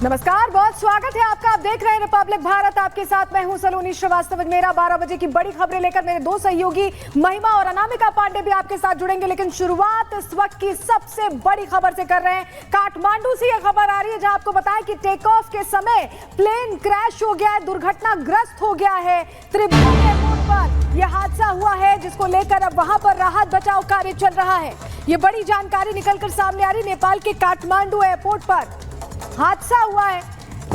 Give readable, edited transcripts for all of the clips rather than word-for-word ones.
नमस्कार, बहुत स्वागत है आपका। आप देख रहे हैं रिपब्लिक भारत। आपके साथ मैं हूं सलोनी श्रीवास्तव। मेरा 12 बजे की बड़ी खबरें लेकर मेरे दो सहयोगी महिमा और अनामिका पांडे भी आपके साथ जुड़ेंगे। लेकिन शुरुआत इस वक्त की सबसे बड़ी खबर से कर रहे हैं। काठमांडू से यह खबर आ रही है, जहां आपको बताएं कि टेक ऑफ के समय प्लेन क्रैश हो गया है, दुर्घटनाग्रस्त हो गया है। त्रिभुवन एयरपोर्ट पर यह हादसा हुआ है, जिसको लेकर अब वहां पर राहत बचाव कार्य चल रहा है। ये बड़ी जानकारी निकलकर सामने आ रही। नेपाल के काठमांडू एयरपोर्ट पर हादसा हुआ है।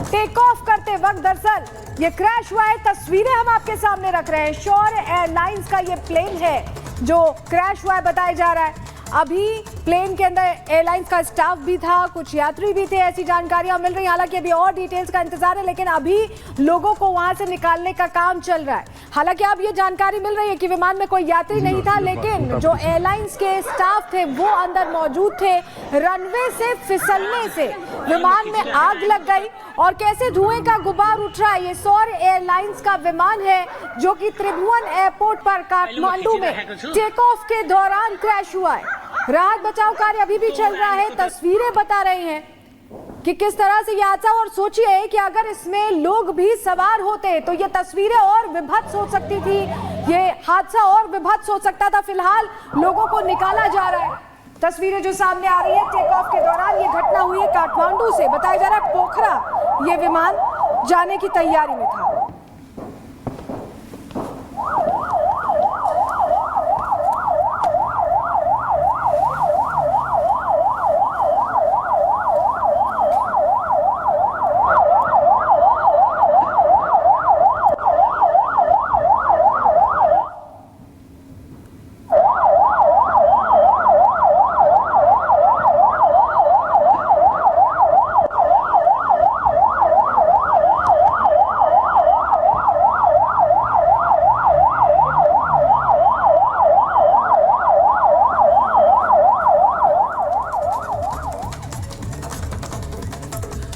टेक ऑफ करते वक्त दरअसल ये क्रैश हुआ है। तस्वीरें हम आपके सामने रख रहे हैं। शौर्य एयरलाइंस का ये प्लेन है जो क्रैश हुआ है, बताया जा रहा है। अभी प्लेन के अंदर एयरलाइंस का स्टाफ भी था, कुछ यात्री भी थे, ऐसी जानकारियां मिल रही हैं। हालांकि अभी और डिटेल्स का इंतजार है, लेकिन अभी लोगों को वहां से निकालने का काम चल रहा है। हालांकि अब ये जानकारी मिल रही है कि विमान में कोई यात्री नहीं था, लेकिन जो एयरलाइंस के स्टाफ थे वो अंदर मौजूद थे। रनवे से फिसलने से विमान में आग लग गई और कैसे धुएं का गुबार उठ रहा है। ये शौर्य एयरलाइंस का विमान है जो कि त्रिभुवन एयरपोर्ट पर काठमांडू में टेक ऑफ के दौरान क्रैश हुआ है। राहत बचाव कार्य अभी भी चल रहा है। तस्वीरें बता रही हैं कि किस तरह से यह हादसा, और सोचिए कि अगर इसमें लोग भी सवार होते तो ये तस्वीरें और विभत्स हो सकती थी, ये हादसा और विभत्स हो सकता था। फिलहाल लोगों को निकाला जा रहा है। तस्वीरें जो सामने आ रही है, टेक ऑफ के दौरान ये घटना हुई है काठमांडू से। बताया जा रहा है पोखरा ये विमान जाने की तैयारी में था।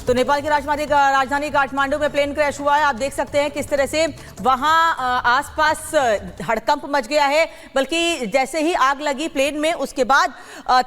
तो नेपाल की राजधानी काठमांडू में प्लेन क्रैश हुआ है। आप देख सकते हैं किस तरह से वहां आसपास हड़कंप मच गया है। बल्कि जैसे ही आग लगी प्लेन में, उसके बाद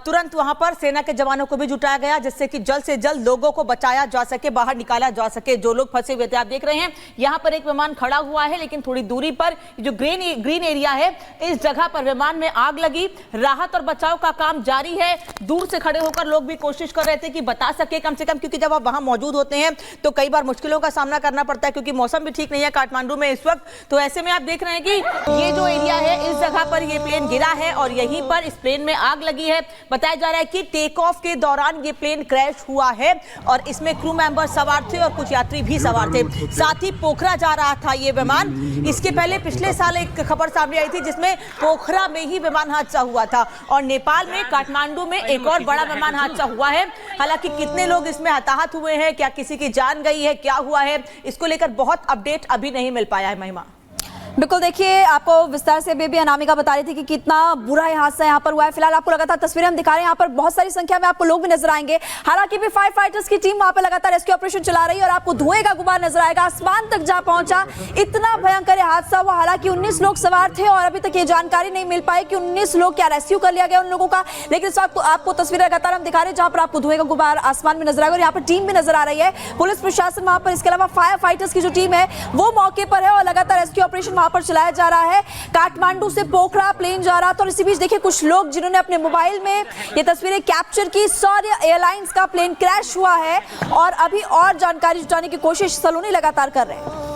तुरंत वहां पर सेना के जवानों को भी जुटाया गया, जिससे कि जल्द से जल्द लोगों को बचाया जा सके, बाहर निकाला जा सके जो लोग फंसे हुए थे। आप देख रहे हैं यहाँ पर एक विमान खड़ा हुआ है, लेकिन थोड़ी दूरी पर जो ग्रीन एरिया है, इस जगह पर विमान में आग लगी। राहत और बचाव का काम जारी है। दूर से खड़े होकर लोग भी कोशिश कर रहे थे कि बता सके कम से कम, क्योंकि जब आप वहां मौजूद होते हैं तो कई बार मुश्किलों का सामना करना पड़ता है, क्योंकि मौसम भी ठीक नहीं है काठमांडू में इस वक्त। तो ऐसे में आप देख रहे हैं कि ये जो एरिया है, इस जगह पर ये प्लेन गिरा है और यहीं पर इस प्लेन में आग लगी है। बताया जा रहा है कि टेक ऑफ के दौरान ये प्लेन क्रैश हुआ है और इसमें क्रू मेंबर सवार थे और कुछ यात्री भी सवार थे। साथ ही पोखरा जा रहा था ये विमान। इसके पहले पिछले साल एक खबर सामने आई थी जिसमें पोखरा में ही विमान हादसा हुआ था, और नेपाल में काठमांडू में एक और बड़ा विमान हादसा हुआ है। हालांकि कितने लोग इसमें हताहत हुए हैं, क्या किसी की जान गई है, क्या हुआ है, इसको लेकर बहुत अपडेट अभी नहीं मिल पाया है। महिमा, बिल्कुल, देखिए आपको विस्तार से बेबी अनामिका बता रही थी कि कितना बुरा हादसा यहाँ पर हुआ है। फिलहाल आपको लगातार तस्वीरें हम दिखा रहे हैं। यहाँ पर बहुत सारी संख्या में आपको लोग भी नजर आएंगे। हालांकि भी फायर फाइटर्स की टीम वहां पर लगातार रेस्क्यू ऑपरेशन चला रही है और आपको धुएं का गुबार नजर आएगा। आसमान तक जा पहुंचा, इतना भयंकर हादसा हुआ। हालांकि 19 लोग सवार थे और अभी तक ये जानकारी नहीं मिल पाई कि 19 लोग क्या रेस्क्यू कर लिया गया उन लोगों का। लेकिन इस वक्त आपको तस्वीरें लगातार हम दिखा रहे हैं जहां पर आपको धुएं का गुबार आसमान में नजर आएगा, और यहाँ पर टीम भी नजर आ रही है, पुलिस प्रशासन वहां पर। इसके अलावा फायर फाइटर्स की जो टीम है वो मौके पर है और लगातार रेस्क्यू ऑपरेशन वहां पर चलाया जा रहा है। काठमांडू से पोखरा प्लेन जा रहा था और इसी बीच देखिए कुछ लोग जिन्होंने अपने मोबाइल में ये तस्वीरें कैप्चर की। शौर्य एयरलाइंस का प्लेन क्रैश हुआ है और अभी और जानकारी जुटाने की कोशिश सलोनी लगातार कर रहे हैं।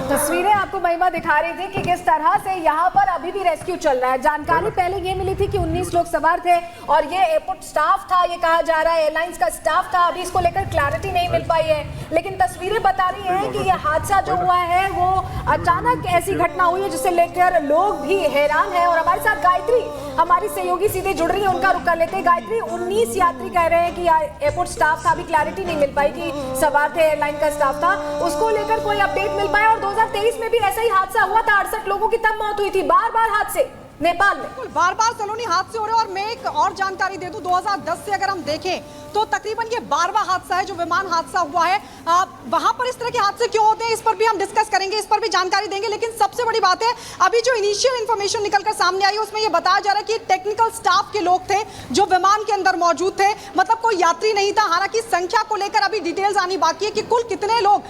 तस्वीरें आपको महिमा दिखा रही थी कि किस तरह से यहाँ पर अभी भी रेस्क्यू चल रहा है। जानकारी पहले ये मिली थी कि 19 लोग सवार थे और ये एयरपोर्ट स्टाफ था, ये कहा जा रहा है एयरलाइंस का स्टाफ था। अभी इसको लेकर क्लैरिटी नहीं मिल पाई है, लेकिन तस्वीरें बता रही हैं कि ये हादसा जो हुआ है वो अचानक ऐसी घटना हुई है जिससे लेकर लोग भी हैरान हैं। और हमारे साथ गायत्री हमारी सहयोगी सीधे जुड़ रही है, उनका रुख कर लेते हैं। गायत्री, 19 यात्री कह रहे हैं कि एयरपोर्ट स्टाफ था, अभी क्लैरिटी नहीं मिल पाई कि सवार थे, एयरलाइन का स्टाफ था, उसको लेकर कोई अपडेट मिल पाया। और 2023 में भी ऐसा ही हादसा हुआ था, 68 लोगों की तब मौत हुई थी। बार बार हादसे नेपाल में, बार बार सलोनी हादसे हो रहे हैं। और मैं एक और जानकारी दे दूं, 2010 से अगर हम देखें तो तकरीबन ये 12वां हादसा है जो विमान हादसा हुआ है। वहां पर इस तरह के हादसे क्यों होते हैं इस पर भी हम डिस्कस करेंगे, इस पर भी जानकारी देंगे। लेकिन सबसे बड़ी बात है, अभी जो इनिशियल इंफॉर्मेशन निकलकर सामने आई है उसमें यह बताया जा रहा है कि टेक्निकल स्टाफ के लोग थे जो विमान के अंदर मौजूद थे, मतलब कोई यात्री नहीं था। हालांकि संख्या को लेकर अभी डिटेल्स आनी बाकी है कि कुल कितने लोग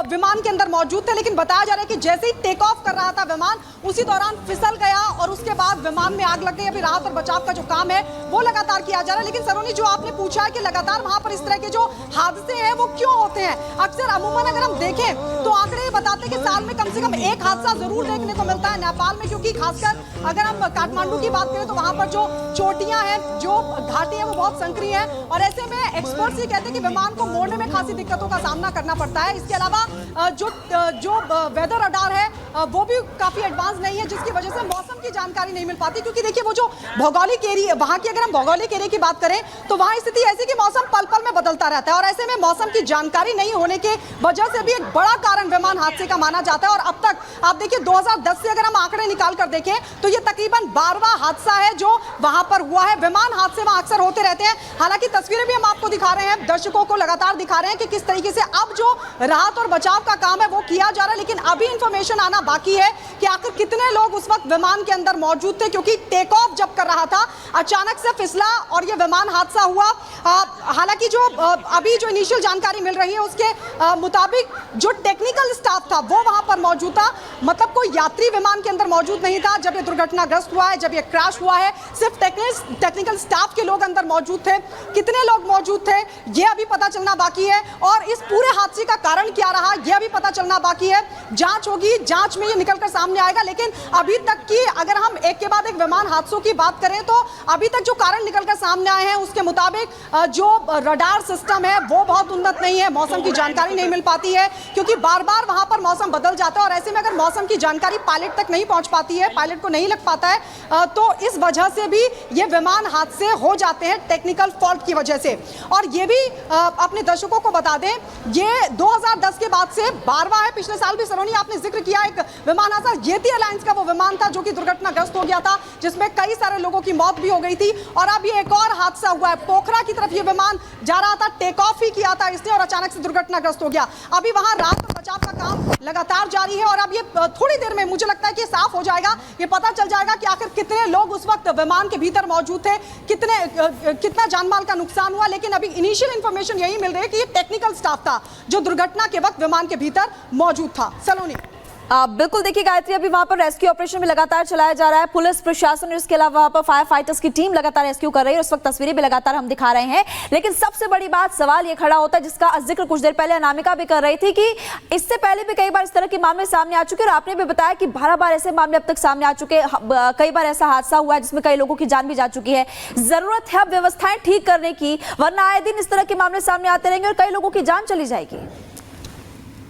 विमान के अंदर मौजूद थे। लेकिन बताया जा रहा है कि जैसे ही टेक ऑफ कर रहा था विमान, उसी दौरान फिसल गया और उसके बाद विमान में आग लग गई। अभी राहत और बचाव का जो काम है वो लगातार किया जा रहा है। लेकिन सलोनी, जो आपने पूछा है कि लगातार वहां पर इस तरह के जो हादसे हैं वो क्यों होते हैं, अक्सर अमूमन अगर हम देखें तो आंकड़े बताते हैं कि साल में कम से कम एक हादसा जरूर देखने को मिलता है नेपाल में, क्योंकि खासकर अगर हम काठमांडू की बात करें तो वहां पर जो चोटियां हैं, जो घाटी है वो बहुत संकरी है और ऐसे में एक्सपर्ट्स ये कहते हैं कि विमान को मोड़ने में खासी दिक्कतों का सामना करना पड़ता है। इसके अलावा जो वेदर रडार है वो भी काफी एडवांस नहीं है, जिसकी वजह से मौसम की जानकारी नहीं मिल पाती। क्योंकि देखिए वो जो भौगोलिक एरिया, वहां की अगर हम भौगोलिक एरिया की बात करें तो वहां स्थिति ऐसी कि मौसम पल पल में बदलता रहता है और ऐसे में मौसम की जानकारी नहीं होने के वजह से भी एक बड़ा कारण विमान हादसे का माना जाता है। और अब तक आप देखिए 2010 से अगर हम आंकड़े निकाल कर देखें तो ये तकरीबन 12वां हादसा है जो वहां पर हुआ है। विमान हादसे वहां अक्सर होते रहते हैं। हालांकि तस्वीरें भी हम आपको दिखा रहे हैं, दर्शकों को लगातार दिखा रहे हैं कि किस तरीके से अब जो राहत और बचाव का काम है वो किया जा रहा है। लेकिन अभी इंफॉर्मेशन आना बाकी है कि आखिर कितने लोग उस वक्त विमान के अंदर मौजूद थे, क्योंकि टेक ऑफ जब कर रहा था अचानक से फिसला और ये विमान हादसा हुआ। हालांकि जो अभी जो इनिशियल जानकारी मिल रही है उसके मुताबिक जो टेक्निकल स्टाफ था वो वहां पर मौजूद था, मतलब कोई यात्री विमान के अंदर मौजूद नहीं था जब ये दुर्घटनाग्रस्त हुआ है, जब ये क्रैश हुआ है। सिर्फ टेक्निकल स्टाफ के लोग अंदर मौजूद थे। कितने लोग मौजूद थे ये अभी पता चलना बाकी है और इस पूरे हादसे का कारण क्या रहा ये अभी पता चलना बाकी है। जांच होगी, जांच में ये निकलकर सामने आएगा। लेकिन अभी तक की अगर हम एक के बाद एक विमान हादसों की बात करें तो अभी तक जो कारण निकलकर सामने आए हैं उसके मुताबिक जो रडार सिस्टम है वो बहुत उन्नत नहीं है, मौसम की जानकारी नहीं मिल पाती है क्योंकि बार बार वहां पर मौसम बदल जाता है और ऐसे में अगर मौसम की जानकारी पायलट तक नहीं पहुंच पाती है, पायलट को नहीं लग पाता है तो इस वजह से भी ये विमान हादसे हो जाते हैं टेक्निकल फॉल्ट की वजह से। और ये भी अपने दर्शकों को बता दें, ये 2010 के बाद से 12वां है। पिछले साल भी सलोनी आपने जिक्र किया एक विमान हादसा, येती एयरलाइंस का वो विमान था जो कि दुर्घटनाग्रस्त हो गया था, जिसमें कई सारे लोगों की मौत भी हो गई थी। और अब ये एक और हादसा हुआ है, पोखरा की तरफ ये विमान जा रहा था, टेक ऑफ ही किया था इसने और अचानक से दुर्घटनाग्रस्त हो गया। अभी वहां राहत और बचाव का काम लगातार जारी है और अब ये थोड़ी देर में मुझे लगता है कि साफ हो जाएगा, ये पता चल जाएगा कि आखिर कितने लोग उस वक्त विमान के भीतर मौजूद थे, कितना जानमाल का नुकसान हुआ। लेकिन अभी इनिशियल इंफॉर्मेशन यही मिल रही है कि ये टेक्निकल स्टाफ था जो दुर्घटना के वक्त विमान के भीतर मौजूद था। सलोनी, बिल्कुल देखिए गायत्री, अभी वहां पर रेस्क्यू ऑपरेशन भी लगातार चलाया जा रहा है। पुलिस प्रशासन और इसके अलावा वहां पर फायर फाइटर्स की टीम लगातार रेस्क्यू कर रही है। उस वक्त तस्वीरें भी लगातार हम दिखा रहे हैं। लेकिन सबसे बड़ी बात, सवाल ये खड़ा होता है जिसका जिक्र कुछ देर पहले अनामिका भी कर रही थी कि इससे पहले भी कई बार इस तरह के मामले सामने आ चुके और आपने भी बताया कि 12 बार ऐसे मामले अब तक सामने आ चुके। कई बार ऐसा हादसा हुआ है जिसमें कई लोगों की जान भी जा चुकी है। जरूरत है अब व्यवस्थाएं ठीक करने की, वरना आए दिन इस तरह के मामले सामने आते रहेंगे और कई लोगों की जान चली जाएगी।